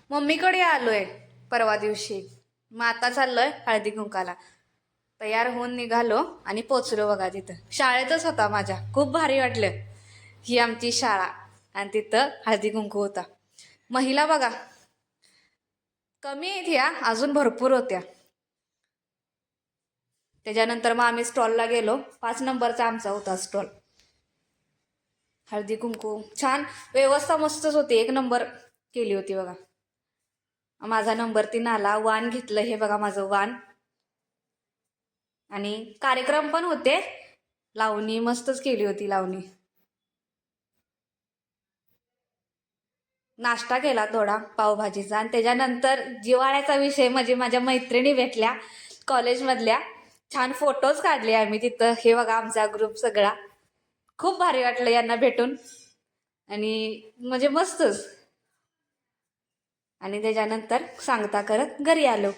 मम्मीकडे आलोय परवा दिवशी. मग आता चाललोय हळदी कुंकाला. तयार होऊन निघालो आणि पोचलो बघा तिथं. शाळेतच होता माझ्या. खूप भारी वाटलं. ही आमची शाळा आणि तिथं हळदी कुंकू होता. महिला बघा कमी आहेत ह्या, अजून भरपूर होत्या. त्याच्यानंतर मग आम्ही स्टॉलला गेलो. 5 नंबरचा आमचा होता स्टॉल. हळदी कुंकू छान व्यवस्था मस्तच होती. 1 नंबर केली होती बघा. माझा नंबर 3 आला. वाण घेतलं, हे बघा माझं वाण. आणि कार्यक्रम पण होते. लावणी मस्तच केली होती लावणी. नाश्ता केला थोडा पावभाजीचा. आणि त्याच्यानंतर जिवाळ्याचा विषय म्हणजे माझ्या मैत्रिणी भेटल्या कॉलेजमधल्या. छान फोटोज काढले आम्ही तिथं. हे बघा आमचा ग्रुप सगळा. खूप भारी वाटलं यांना भेटून. आणि म्हणजे मस्तच. आणि त्याच्यानंतर सांगता करत घरी आलो.